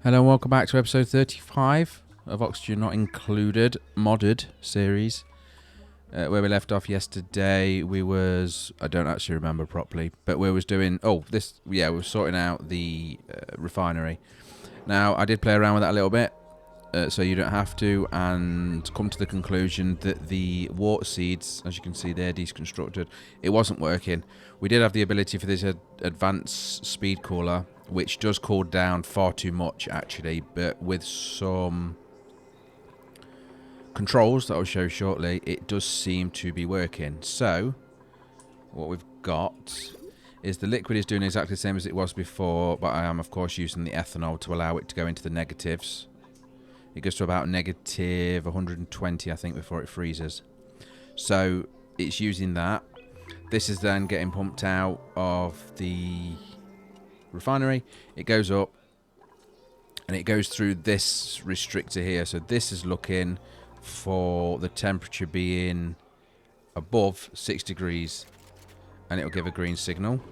Hello and welcome back to episode 35 of Oxygen Not Included modded series. Where we left off yesterday, we was, I don't actually remember properly, but we was doing, we were sorting out the refinery. Now, I did play around with that a little bit, so you don't have to, and come to the conclusion that the water seeds, as you can see there, deconstructed, it wasn't working. We did have the ability for this advanced speed cooler, which does cool down far too much actually, but with some controls that I'll show shortly, it does seem to be working. So what we've got is the liquid is doing exactly the same as it was before, but I am of course using the ethanol to allow it to go into the negatives. It goes to about negative 120 I think before it freezes. So it's using that. This is then getting pumped out of the refinery. It goes up and it goes through this restrictor here. So this is looking for the temperature being above 6 degrees and it'll give a green signal.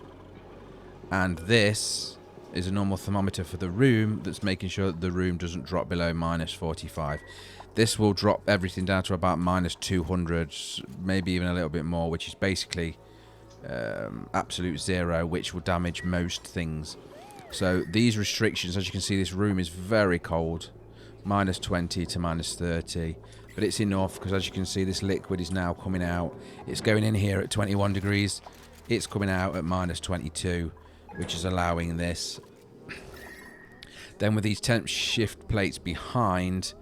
And this is a normal thermometer for the room that's making sure that the room doesn't drop below minus 45. This will drop everything down to about minus 200, maybe even a little bit more, which is basically absolute zero, which will damage most things. So these restrictions, as you can see, this room is very cold, minus 20 to minus 30, but it's enough because as you can see this liquid is now coming out. It's going in here at 21 degrees, it's coming out at minus 22, which is allowing this. Then with these temp shift plates behind,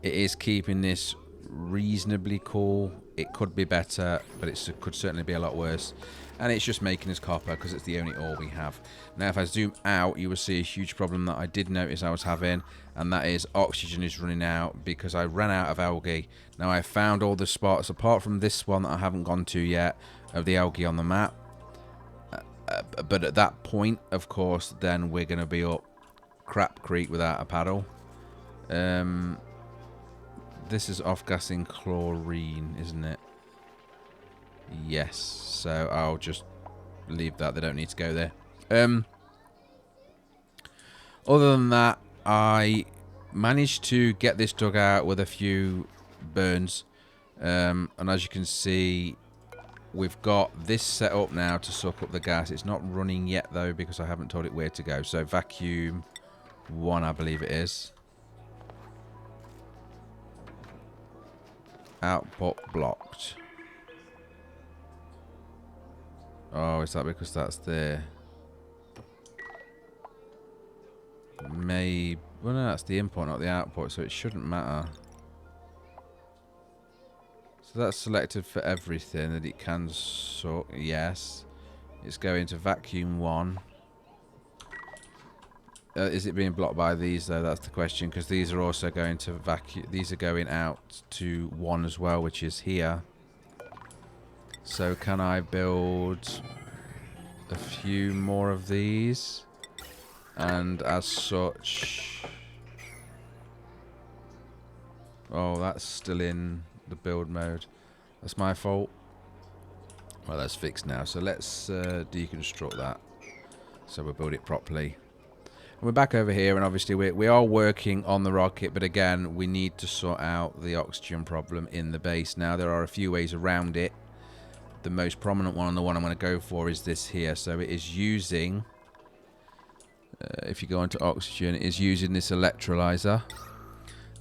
it is keeping this reasonably cool. It could be better, but it could certainly be a lot worse. And it's just making us copper because it's the only ore we have. Now if I zoom out, you will see a huge problem that I did notice I was having, and that is oxygen is running out because I ran out of algae. Now I found all the spots, apart from this one that I haven't gone to yet, of the algae on the map. But at that point, of course, then we're going to be up crap creek without a paddle. This is off-gassing chlorine, isn't it? Yes, so I'll just leave that. They don't need to go there. Other than that, I managed to get this dug out with a few burns. And as you can see, we've got this set up now to suck up the gas. It's not running yet, though, because I haven't told it where to go. So vacuum 1, I believe it is. Output blocked. Oh, is that because that's there? Maybe. Well, no, that's the input, not the output, so it shouldn't matter. So that's selected for everything that it can suck. Yes. It's going to vacuum 1. Is it being blocked by these, though? That's the question, because these are also going to vacuum. These are going out to 1 as well, which is here. So can I build a few more of these? And as such... Oh, that's still in the build mode. That's my fault. Well, that's fixed now. So let's deconstruct that. So we'll build it properly. And we're back over here, and obviously we are working on the rocket, but again, we need to sort out the oxygen problem in the base. Now, there are a few ways around it. The most prominent one, and the one I'm going to go for, is this here. So it is using, if you go into oxygen, it is using this electrolyzer.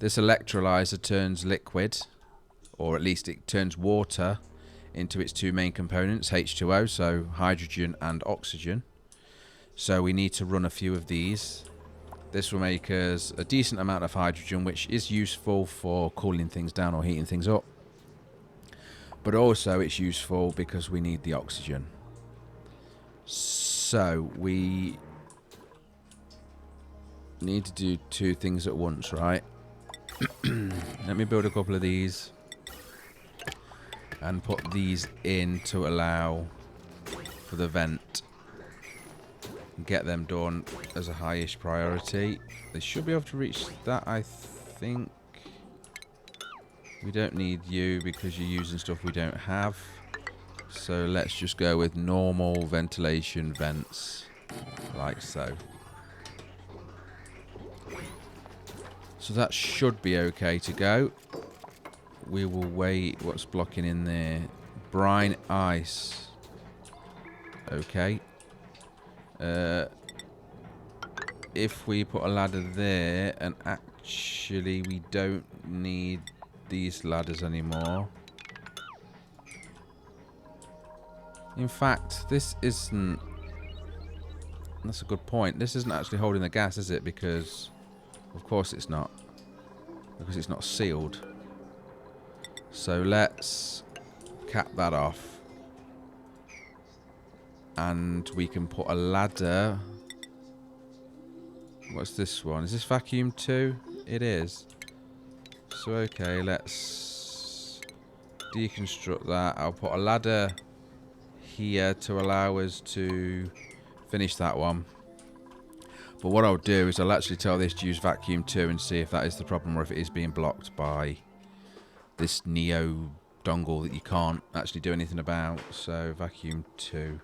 This electrolyzer turns liquid, or at least it turns water, into its two main components, H2O, so hydrogen and oxygen. So we need to run a few of these. This will make us a decent amount of hydrogen, which is useful for cooling things down or heating things up. But also it's useful because we need the oxygen. So we need to do two things at once, right? Let me build a couple of these and put these in to allow for the vent. Get them done as a highish priority. They should be able to reach that, I think. We don't need you because you're using stuff we don't have. So let's just go with normal ventilation vents, like so. So that should be okay to go. We will wait. What's blocking in there? Brine ice. Okay. If we put a ladder there, and actually we don't need these ladders anymore. In fact, this isn't... That's a good point. This isn't actually holding the gas, is it? Because, of course it's not. Because it's not sealed. So let's cap that off. And we can put a ladder... What's this one? Is this vacuum 2? It is. So, okay, let's deconstruct that. I'll put a ladder here to allow us to finish that one. But what I'll do is I'll actually tell this to use vacuum 2 and see if that is the problem or if it is being blocked by this Neo dongle that you can't actually do anything about. So, vacuum 2.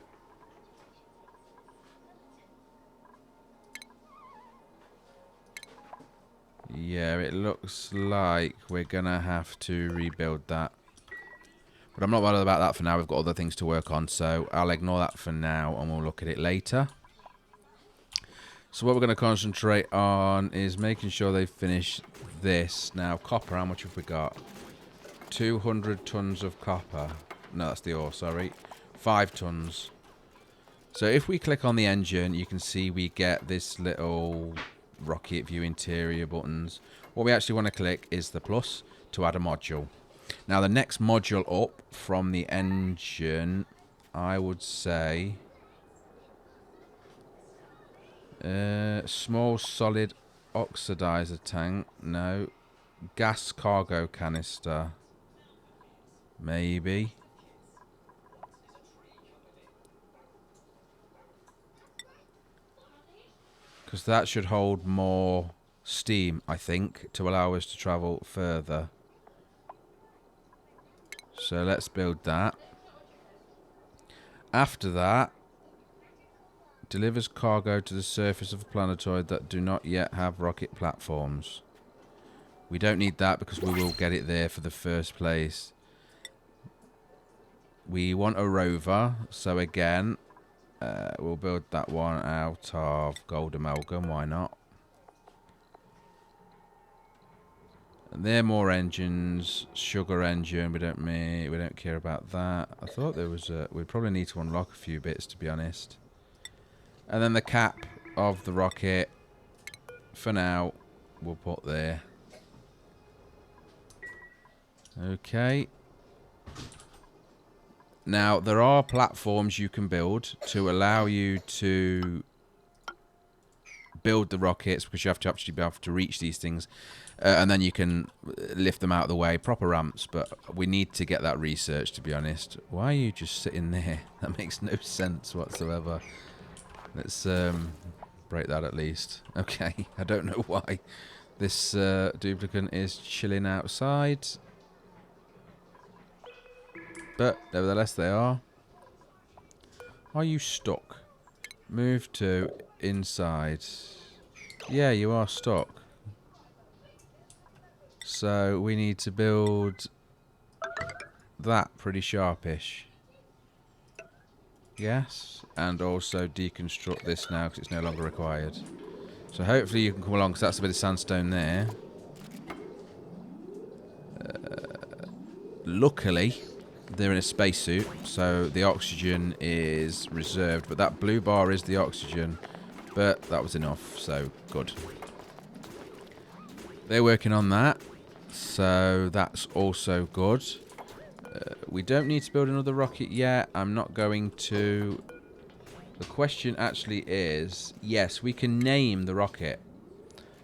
Yeah, it looks like we're going to have to rebuild that. But I'm not bothered about that for now. We've got other things to work on. So I'll ignore that for now and we'll look at it later. So what we're going to concentrate on is making sure they finish this. Now, copper, how much have we got? 200 tons of copper. No, that's the ore, sorry. 5 tons. So if we click on the engine, you can see we get this little... rocket view interior buttons. What we actually want to click is the plus to add a module. Now the next module up from the engine, I would say small solid oxidizer tank. No. Gas cargo canister. Maybe. Because that should hold more steam, I think, to allow us to travel further. So let's build that. After that, delivers cargo to the surface of a planetoid that do not yet have rocket platforms. We don't need that because we will get it there for the first place. We want a rover, so again... we'll build that one out of gold amalgam, why not? And there are more engines. Sugar engine, we don't care about that. I thought there was a... We'd probably need to unlock a few bits, to be honest. And then the cap of the rocket, for now, we'll put there. Okay. Now, there are platforms you can build to allow you to build the rockets, because you have to actually be able to reach these things. And then you can lift them out of the way, proper ramps, but we need to get that research, to be honest. Why are you just sitting there? That makes no sense whatsoever. Let's break that at least. Okay, I don't know why this duplicate is chilling outside. But, nevertheless, they are. Are you stuck? Move to inside. Yeah, you are stuck. So, we need to build that pretty sharpish. Yes. And also deconstruct this now because it's no longer required. So, hopefully you can come along because that's a bit of sandstone there. Luckily... they're in a spacesuit, so the oxygen is reserved. But that blue bar is the oxygen. But that was enough, so good. They're working on that, so that's also good. We don't need to build another rocket yet. I'm not going to. The question actually is, yes, we can name the rocket.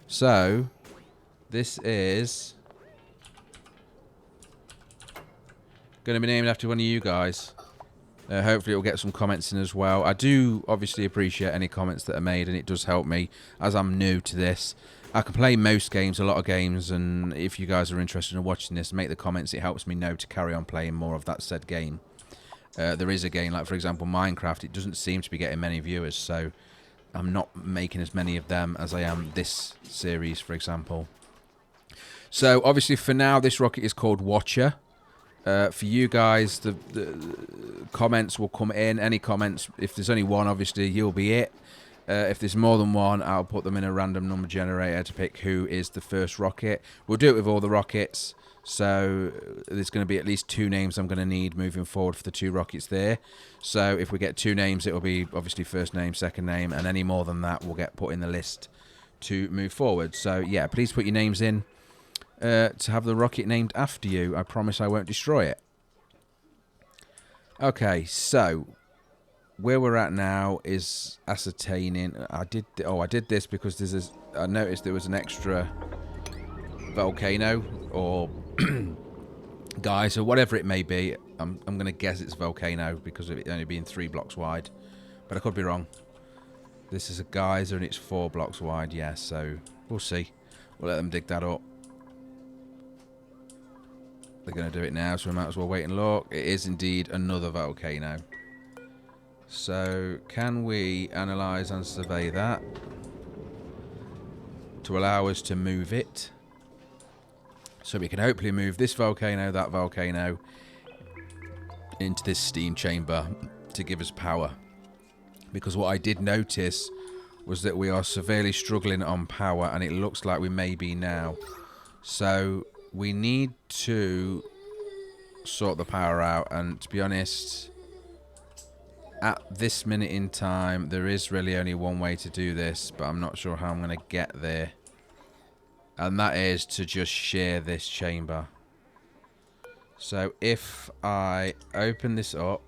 So, this is... going to be named after one of you guys. Hopefully it'll get some comments in as well. I do obviously appreciate any comments that are made, and it does help me as I'm new to this. I can play most games, a lot of games, and if you guys are interested in watching this, make the comments. It helps me know to carry on playing more of that said game. There is a game, like for example Minecraft, it doesn't seem to be getting many viewers, so I'm not making as many of them as I am this series, for example. So obviously for now, this rocket is called Watcher. For you guys, the comments will come in. Any comments, if there's only one, obviously you'll be it. If there's more than one, I'll put them in a random number generator to pick who is the first rocket. We'll do it with all the rockets. So there's going to be at least 2 names I'm going to need moving forward for the 2 rockets there. So if we get 2 names, it will be obviously first name, second name, and any more than that will get put in the list to move forward. So yeah, please put your names in to have the rocket named after you. I promise I won't destroy it. Okay, so where we're at now is ascertaining. I did this because I noticed there was an extra volcano or geyser, whatever it may be. I'm going to guess it's volcano because of it only being 3 blocks wide, but I could be wrong. This is a geyser and it's 4 blocks wide. Yeah, so we'll see. We'll let them dig that up. They're going to do it now, so we might as well wait and look. It is indeed another volcano. So can we analyze and survey that to allow us to move it? So we can hopefully move this volcano, that volcano, into this steam chamber to give us power. Because what I did notice was that we are severely struggling on power, and it looks like we may be now. So we need to sort the power out, and to be honest, at this minute in time, there is really only one way to do this, but I'm not sure how I'm going to get there. And that is to just share this chamber. So if I open this up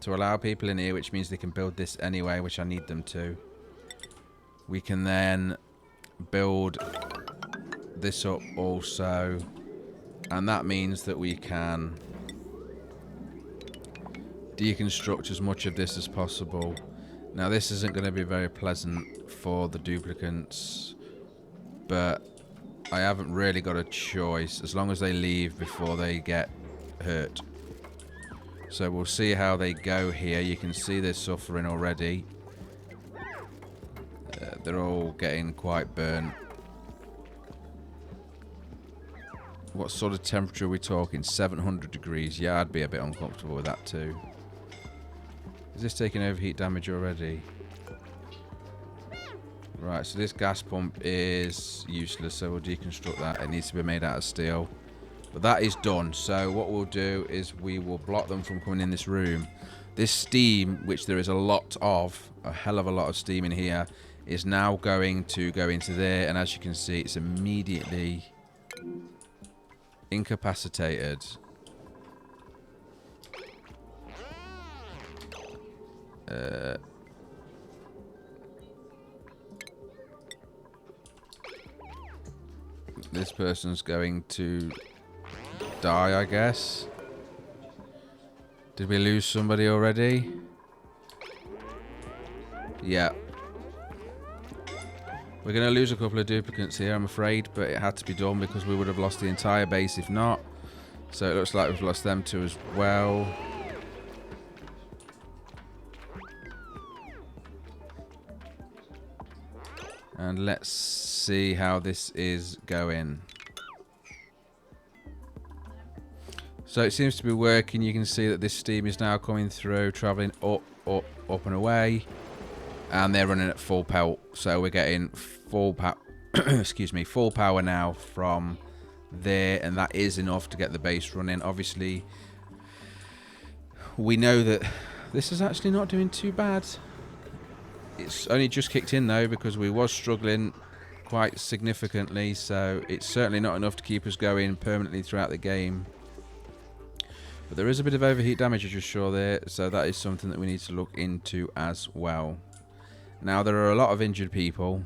to allow people in here, which means they can build this anyway, which I need them to, we can then build this up also. And that means that we can deconstruct as much of this as possible. Now this isn't going to be very pleasant for the duplicants, but I haven't really got a choice as long as they leave before they get hurt. So we'll see how they go here. You can see they're suffering already. They're all getting quite burnt. What sort of temperature are we talking? 700 degrees. Yeah, I'd be a bit uncomfortable with that too. Is this taking overheat damage already? Right, so this gas pump is useless, so we'll deconstruct that. It needs to be made out of steel. But that is done. So what we'll do is we will block them from coming in this room. This steam, which there is a lot of, a hell of a lot of steam in here, is now going to go into there. And as you can see, it's immediately incapacitated. This person's going to die, I guess. Did we lose somebody already? Yeah. We're going to lose a couple of duplicates here, I'm afraid, but it had to be done because we would have lost the entire base if not. So it looks like we've lost them too as well. And let's see how this is going. So it seems to be working. You can see that this steam is now coming through, traveling up, up, up and away. And they're running at full pelt. So we're getting full power excuse me, full power now from there, and that is enough to get the base running. Obviously, we know that this is actually not doing too bad. It's only just kicked in though because we was struggling quite significantly, so it's certainly not enough to keep us going permanently throughout the game. But there is a bit of overheat damage, I just saw there, so that is something that we need to look into as well. Now there are a lot of injured people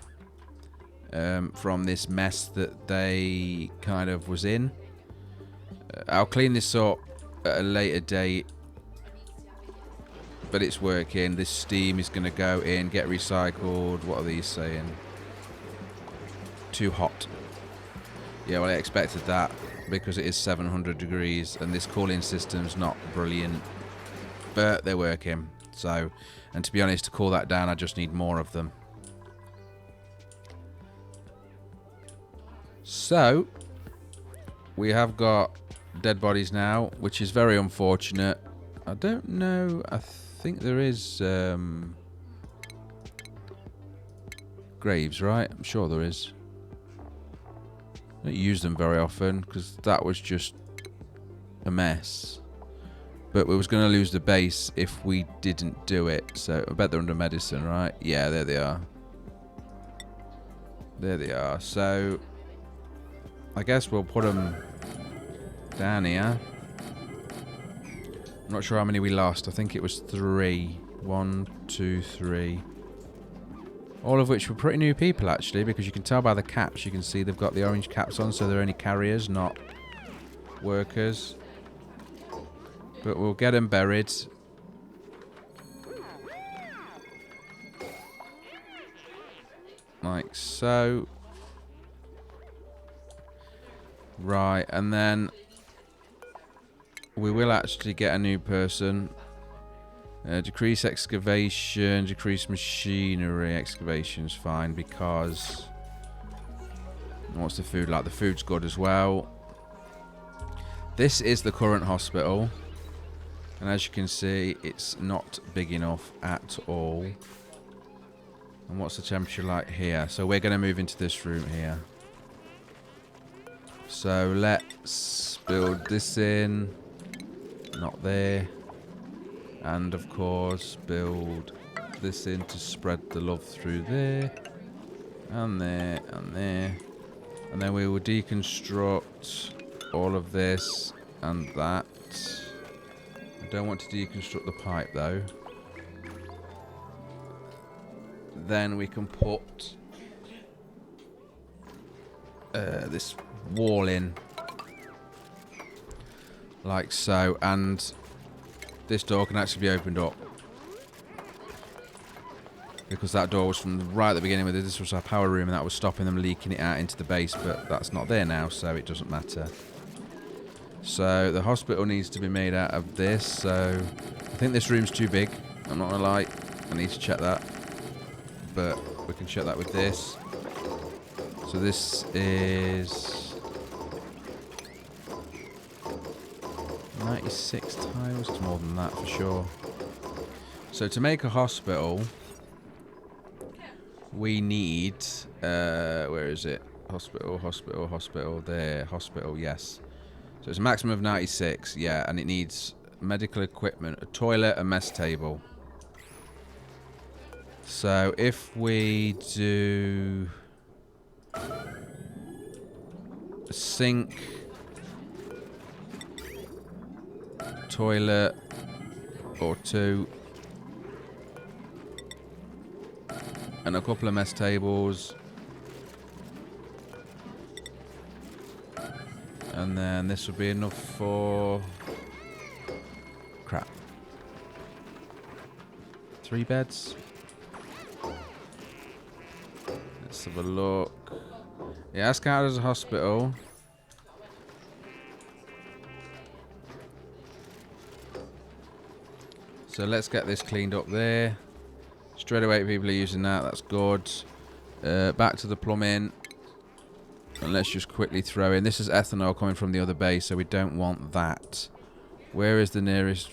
from this mess that they kind of was in. I'll clean this up at a later date, but it's working. This steam is going to go in, get recycled. What are these saying? Too hot. Yeah, well, I expected that because it is 700 degrees and this cooling system's not brilliant, but they're working. So, and to be honest, to cool that down, I just need more of them. So, we have got dead bodies now, which is very unfortunate. I don't know. I think there is graves, right? I'm sure there is. I don't use them very often because that was just a mess. But we was going to lose the base if we didn't do it. So I bet they're under medicine, right? Yeah, there they are. There they are. So I guess we'll put them down here. I'm not sure how many we lost. I think it was 3. 1, 2, 3. All of which were pretty new people, actually, because you can tell by the caps. You can see they've got the orange caps on, so they're only carriers, not workers. But we'll get them buried. Like so. Right, and then we will actually get a new person. Decrease excavation, decrease machinery. Excavation's fine because... What's the food like? The food's good as well. This is the current hospital. And as you can see, it's not big enough at all. And what's the temperature like here? So we're going to move into this room here. So let's build this in. Not there. And of course build this in to spread the love through there. And there and there. And then we will deconstruct all of this and that. I don't want to deconstruct the pipe though. Then we can put this wall in. Like so. And this door can actually be opened up. Because that door was from right at the beginning. This was our power room and that was stopping them leaking it out into the base. But that's not there now, so it doesn't matter. So the hospital needs to be made out of this. So I think this room's too big. I'm not going to lie. I need to check that. But we can check that with this. So this is 96 tiles. It's more than that for sure. So to make a hospital, we need... where is it? Hospital, hospital, hospital. There. Hospital, yes. So it's a maximum of 96, yeah. And it needs medical equipment, a toilet, a mess table. So if we do a sink, toilet, or 2, and a couple of mess tables, and then this would be enough for crap. 3 beds. Let's have a look. Yeah, that's counted as a hospital. So let's get this cleaned up there. Straight away people are using that, that's good. Back to the plumbing. And let's just quickly throw in. This is ethanol coming from the other base, so we don't want that. Where is the nearest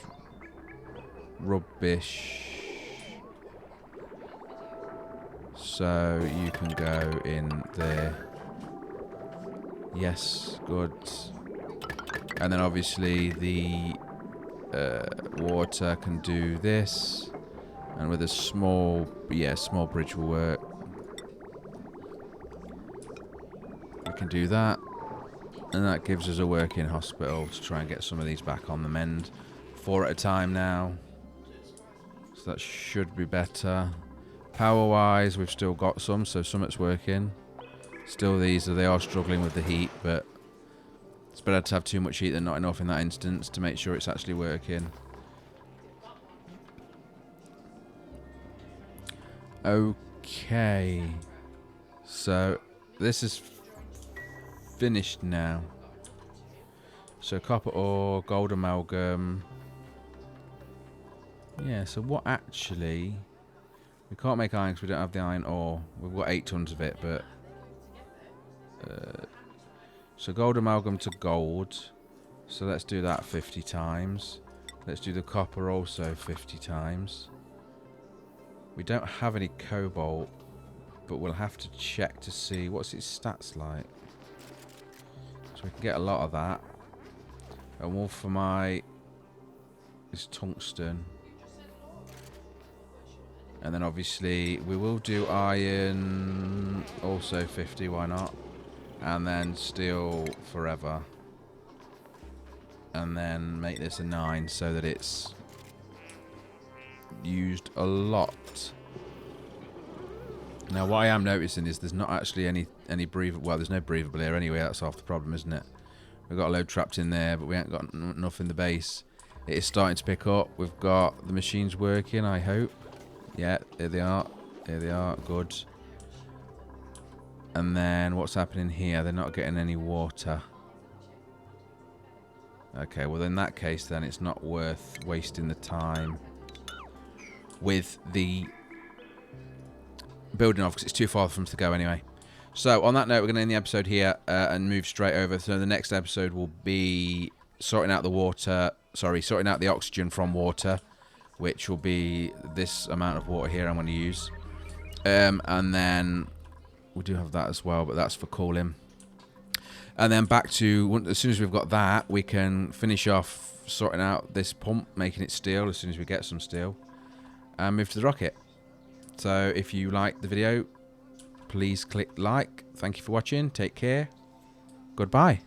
rubbish? So you can go in there. Yes, good. And then obviously the water can do this. And with a small, small bridge will work. We can do that. And that gives us a working hospital to try and get some of these back on the mend. 4 at a time now. So that should be better. Power-wise, we've still got some, so some it's working. Still they are struggling with the heat, but it's better to have too much heat than not enough in that instance to make sure it's actually working. Okay. So, this is finished now. So, copper ore, gold amalgam. Yeah, so what actually... We can't make iron because we don't have the iron ore. We've got 8 tons of it, but... So gold amalgam to gold. So let's do that 50 times. Let's do the copper also 50 times. We don't have any cobalt, but we'll have to check to see what's its stats like. So we can get a lot of that. And wolframite is tungsten. And then obviously we will do iron also 50, why not? And then steel forever. And then make this a 9 so that it's used a lot. Now what I am noticing is there's not actually any breathable. Well, there's no breathable here anyway. That's half the problem, isn't it? We've got a load trapped in there, but we ain't got enough in the base. It is starting to pick up. We've got the machines working, I hope. Yeah, here they are. Here they are. Good. And then what's happening here? They're not getting any water. Okay, well in that case then it's not worth wasting the time with the building off, because it's too far for them to go anyway. So on that note, we're going to end the episode here and move straight over. So the next episode will be sorting out the water, sorting out the oxygen from water, which will be this amount of water here I'm going to use. And then we do have that as well, but that's for cooling. And then back to, as soon as we've got that, we can finish off sorting out this pump, making it steel as soon as we get some steel, and move to the rocket. So if you liked the video, please click like. Thank you for watching. Take care. Goodbye.